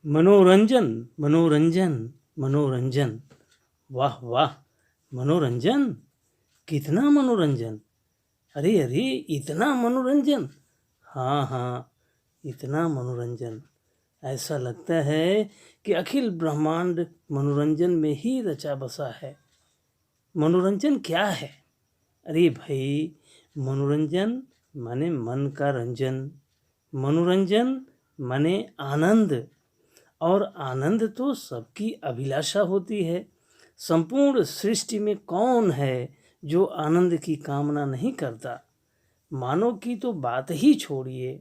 मनोरंजन, मनोरंजन, मनोरंजन। वाह वाह! मनोरंजन? कितना मनोरंजन? अरे अरे, इतना मनोरंजन? हाँ हाँ, इतना मनोरंजन। ऐसा लगता है कि अखिल ब्रह्मांड मनोरंजन में ही रचा बसा है। मनोरंजन क्या है? अरे भाई, मनोरंजन माने मन का रंजन, मनोरंजन माने आनंद, और आनंद तो सबकी अभिलाषा होती है। संपूर्ण सृष्टि में कौन है जो आनंद की कामना नहीं करता? मानव की तो बात ही छोड़िए,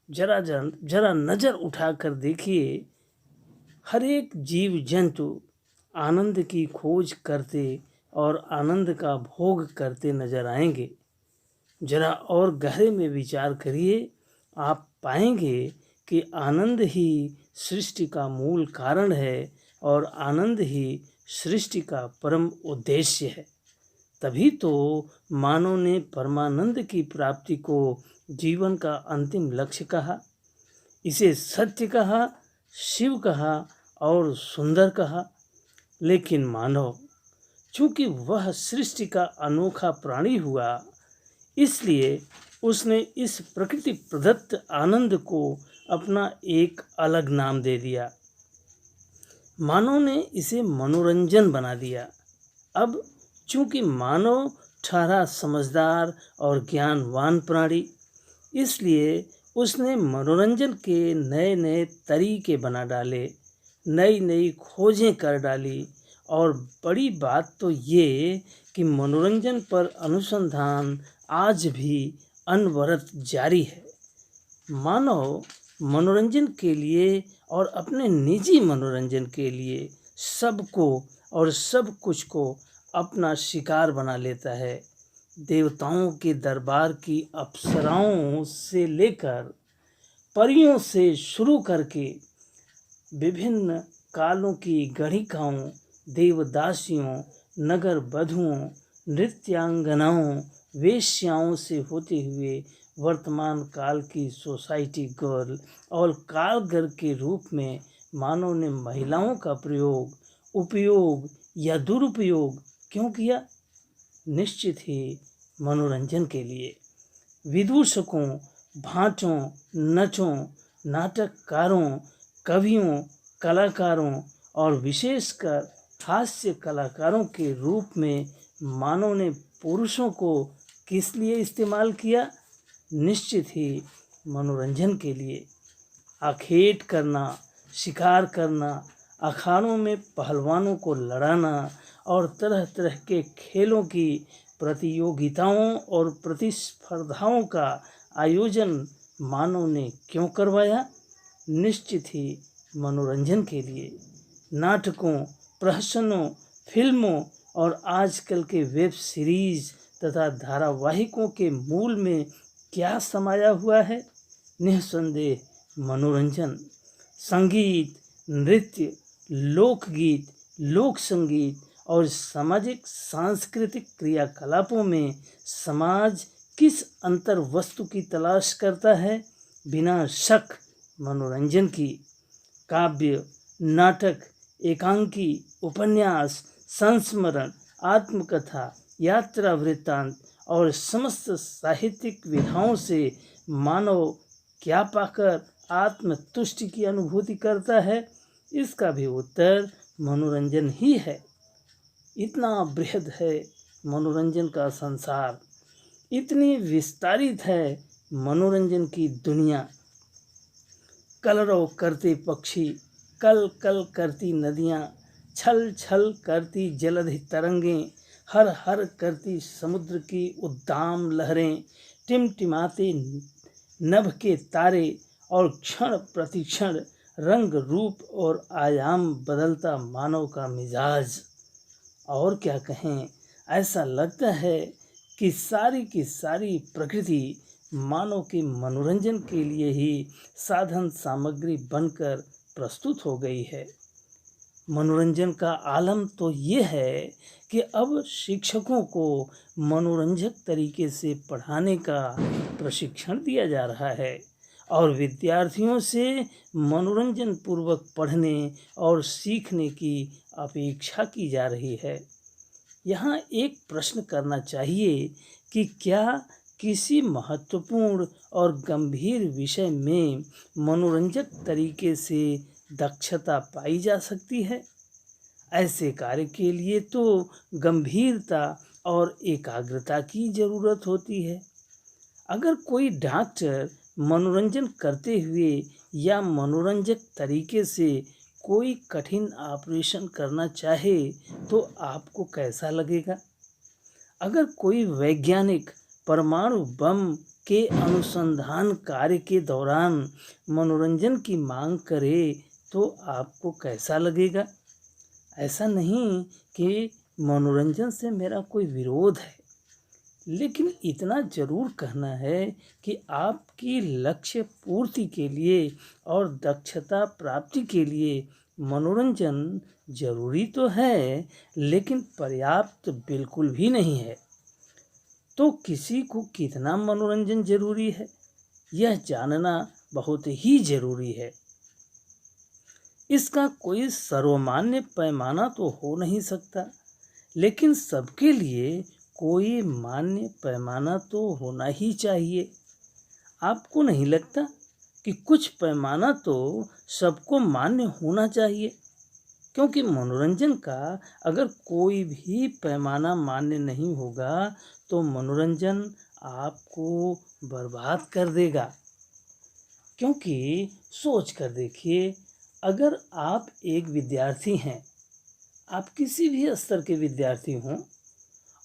जरा नज़र उठाकर देखिए, हर एक जीव जंतु आनंद की खोज करते और आनंद का भोग करते नजर आएंगे। जरा और गहरे में विचार करिए, आप पाएंगे कि आनंद ही सृष्टि का मूल कारण है और आनंद ही सृष्टि का परम उद्देश्य है। तभी तो मानव ने परमानंद की प्राप्ति को जीवन का अंतिम लक्ष्य कहा, इसे सत्य कहा, शिव कहा और सुंदर कहा। लेकिन मानव, चूंकि वह सृष्टि का अनोखा प्राणी हुआ, इसलिए उसने इस प्रकृति प्रदत्त आनंद को अपना एक अलग नाम दे दिया। मानव ने इसे मनोरंजन बना दिया। अब चूंकि मानव ठहरा समझदार और ज्ञानवान प्राणी, इसलिए उसने मनोरंजन के नए नए तरीके बना डाले, नई नई खोजें कर डाली। और बड़ी बात तो ये कि मनोरंजन पर अनुसंधान आज भी अनवरत जारी है। मानव मनोरंजन के लिए और अपने निजी मनोरंजन के लिए सबको और सब कुछ को अपना शिकार बना लेता है। देवताओं के दरबार की अप्सराओं से लेकर परियों से शुरू करके विभिन्न कालों की गणिकाओं, देवदासियों, नगर वधुओं, नृत्यांगनाओं, वेश्याओं से होते हुए वर्तमान काल की सोसाइटी गर्ल और कालगर के रूप में मानव ने महिलाओं का प्रयोग, उपयोग या दुरुपयोग क्यों किया? निश्चित ही मनोरंजन के लिए। विदूषकों, भाटों, नचों, नाटककारों, कवियों, कलाकारों और विशेषकर हास्य कलाकारों के रूप में मानव ने पुरुषों को किस लिए इस्तेमाल किया? निश्चित ही मनोरंजन के लिए। आखेट करना, शिकार करना, अखाड़ों में पहलवानों को लड़ाना और तरह तरह के खेलों की प्रतियोगिताओं और प्रतिस्पर्धाओं का आयोजन मानव ने क्यों करवाया? निश्चित ही मनोरंजन के लिए। नाटकों, प्रहसनों, फिल्मों और आजकल के वेब सीरीज तथा धारावाहिकों के मूल में क्या समाया हुआ है? निस्संदेह मनोरंजन। संगीत, नृत्य, लोकगीत, लोक संगीत और सामाजिक सांस्कृतिक क्रियाकलापों में समाज किस अंतर वस्तु की तलाश करता है? बिना शक मनोरंजन की। काव्य, नाटक, एकांकी, उपन्यास, संस्मरण, आत्मकथा, यात्रा वृत्तांत और समस्त साहित्यिक विधाओं से मानव क्या पाकर आत्मतुष्टि की अनुभूति करता है? इसका भी उत्तर मनोरंजन ही है। इतना बृहद है मनोरंजन का संसार, इतनी विस्तारित है मनोरंजन की दुनिया। कलरव करते पक्षी, कल कल करती नदियाँ, छल छल करती जलधि तरंगें, हर हर करती समुद्र की उद्दाम लहरें, टिमटिमाते नभ के तारे और क्षण प्रतिक्षण रंग रूप और आयाम बदलता मानव का मिजाज। और क्या कहें, ऐसा लगता है कि सारी की सारी प्रकृति मानव के मनोरंजन के लिए ही साधन सामग्री बनकर प्रस्तुत हो गई है। मनोरंजन का आलम तो ये है कि अब शिक्षकों को मनोरंजक तरीके से पढ़ाने का प्रशिक्षण दिया जा रहा है और विद्यार्थियों से मनोरंजन पूर्वक पढ़ने और सीखने की अपेक्षा की जा रही है। यहाँ एक प्रश्न करना चाहिए कि क्या किसी महत्वपूर्ण और गंभीर विषय में मनोरंजक तरीके से दक्षता पाई जा सकती है? ऐसे कार्य के लिए तो गंभीरता और एकाग्रता की ज़रूरत होती है। अगर कोई डॉक्टर मनोरंजन करते हुए या मनोरंजक तरीके से कोई कठिन ऑपरेशन करना चाहे तो आपको कैसा लगेगा? अगर कोई वैज्ञानिक परमाणु बम के अनुसंधान कार्य के दौरान मनोरंजन की मांग करे तो आपको कैसा लगेगा? ऐसा नहीं कि मनोरंजन से मेरा कोई विरोध है, लेकिन इतना ज़रूर कहना है कि आपकी लक्ष्य पूर्ति के लिए और दक्षता प्राप्ति के लिए मनोरंजन ज़रूरी तो है, लेकिन पर्याप्त बिल्कुल भी नहीं है। तो किसी को कितना मनोरंजन ज़रूरी है, यह जानना बहुत ही ज़रूरी है। इसका कोई सर्वमान्य पैमाना तो हो नहीं सकता, लेकिन सबके लिए कोई मान्य पैमाना तो होना ही चाहिए। आपको नहीं लगता कि कुछ पैमाना तो सबको मान्य होना चाहिए? क्योंकि मनोरंजन का अगर कोई भी पैमाना मान्य नहीं होगा तो मनोरंजन आपको बर्बाद कर देगा। क्योंकि सोच कर देखिए, अगर आप एक विद्यार्थी हैं, आप किसी भी स्तर के विद्यार्थी हों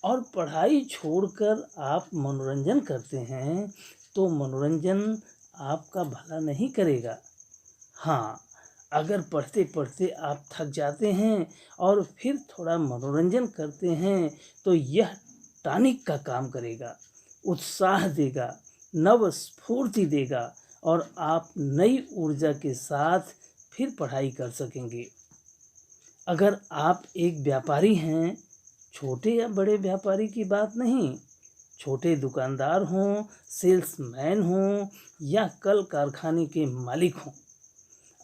और पढ़ाई छोड़कर आप मनोरंजन करते हैं तो मनोरंजन आपका भला नहीं करेगा। हाँ, अगर पढ़ते पढ़ते आप थक जाते हैं और फिर थोड़ा मनोरंजन करते हैं तो यह टॉनिक का काम करेगा, उत्साह देगा, नव स्फूर्ति देगा और आप नई ऊर्जा के साथ फिर पढ़ाई कर सकेंगे। अगर आप एक व्यापारी हैं, छोटे या बड़े व्यापारी की बात नहीं, छोटे दुकानदार हों, सेल्समैन हों या कल कारखाने के मालिक हों,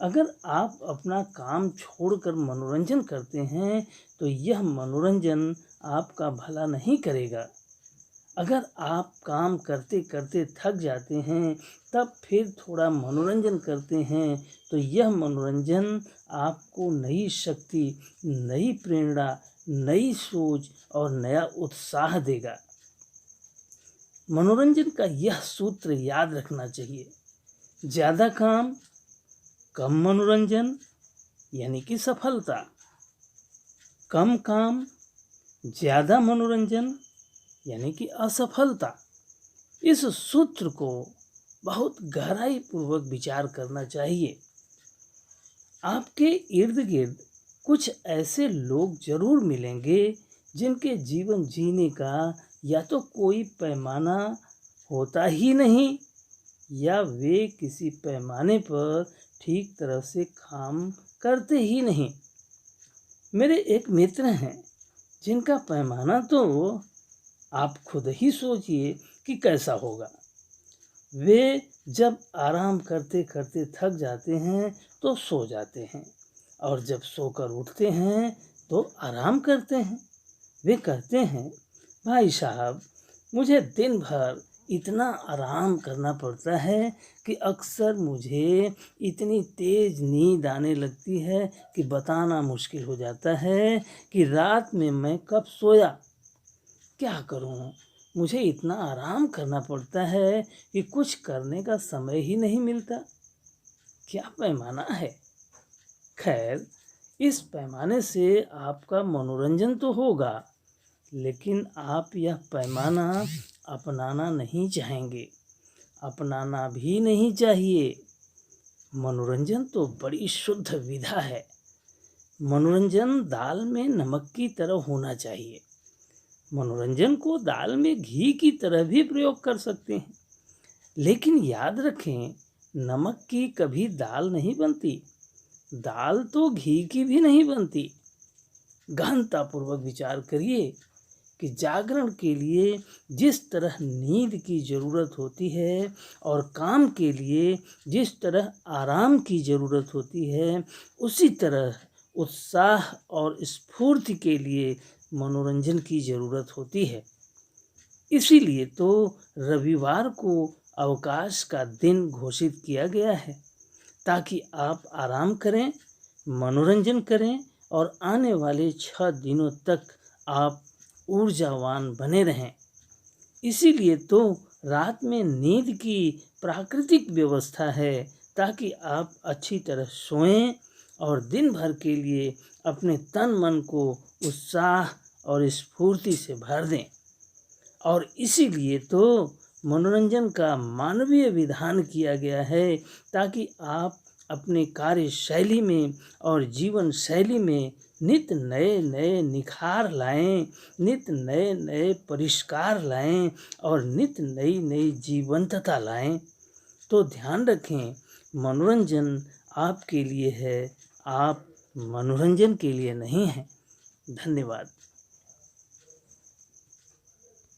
अगर आप अपना काम छोड़कर मनोरंजन करते हैं तो यह मनोरंजन आपका भला नहीं करेगा। अगर आप काम करते करते थक जाते हैं तब फिर थोड़ा मनोरंजन करते हैं तो यह मनोरंजन आपको नई शक्ति, नई प्रेरणा, नई सोच और नया उत्साह देगा। मनोरंजन का यह सूत्र याद रखना चाहिए: ज़्यादा काम, कम मनोरंजन यानी कि सफलता। कम काम, ज़्यादा मनोरंजन यानी कि असफलता। इस सूत्र को बहुत गहराई पूर्वक विचार करना चाहिए। आपके इर्द गिर्द कुछ ऐसे लोग जरूर मिलेंगे जिनके जीवन जीने का या तो कोई पैमाना होता ही नहीं या वे किसी पैमाने पर ठीक तरह से काम करते ही नहीं। मेरे एक मित्र हैं जिनका पैमाना तो आप खुद ही सोचिए कि कैसा होगा। वे जब आराम करते करते थक जाते हैं तो सो जाते हैं और जब सोकर उठते हैं तो आराम करते हैं। वे कहते हैं, भाई साहब, मुझे दिन भर इतना आराम करना पड़ता है कि अक्सर मुझे इतनी तेज़ नींद आने लगती है कि बताना मुश्किल हो जाता है कि रात में मैं कब सोया। क्या करूं, मुझे इतना आराम करना पड़ता है कि कुछ करने का समय ही नहीं मिलता। क्या पैमाना है? खैर, इस पैमाने से आपका मनोरंजन तो होगा, लेकिन आप यह पैमाना अपनाना नहीं चाहेंगे, अपनाना भी नहीं चाहिए। मनोरंजन तो बड़ी शुद्ध विधा है। मनोरंजन दाल में नमक की तरह होना चाहिए। मनोरंजन को दाल में घी की तरह भी प्रयोग कर सकते हैं, लेकिन याद रखें, नमक की कभी दाल नहीं बनती, दाल तो घी की भी नहीं बनती। गहनतापूर्वक विचार करिए कि जागरण के लिए जिस तरह नींद की ज़रूरत होती है और काम के लिए जिस तरह आराम की ज़रूरत होती है, उसी तरह उत्साह और स्फूर्ति के लिए मनोरंजन की ज़रूरत होती है। इसीलिए तो रविवार को अवकाश का दिन घोषित किया गया है, ताकि आप आराम करें, मनोरंजन करें और आने वाले 6 दिनों तक आप ऊर्जावान बने रहें। इसीलिए तो रात में नींद की प्राकृतिक व्यवस्था है, ताकि आप अच्छी तरह सोएं और दिन भर के लिए अपने तन मन को उत्साह और स्फूर्ति से भर दें। और इसीलिए तो मनोरंजन का मानवीय विधान किया गया है, ताकि आप अपने कार्य शैली में और जीवन शैली में नित नए नए निखार लाएं, नित नए नए परिष्कार लाएं और नित नई नई जीवंतता लाएं। तो ध्यान रखें, मनोरंजन आपके लिए है, आप मनोरंजन के लिए नहीं हैं। धन्यवाद।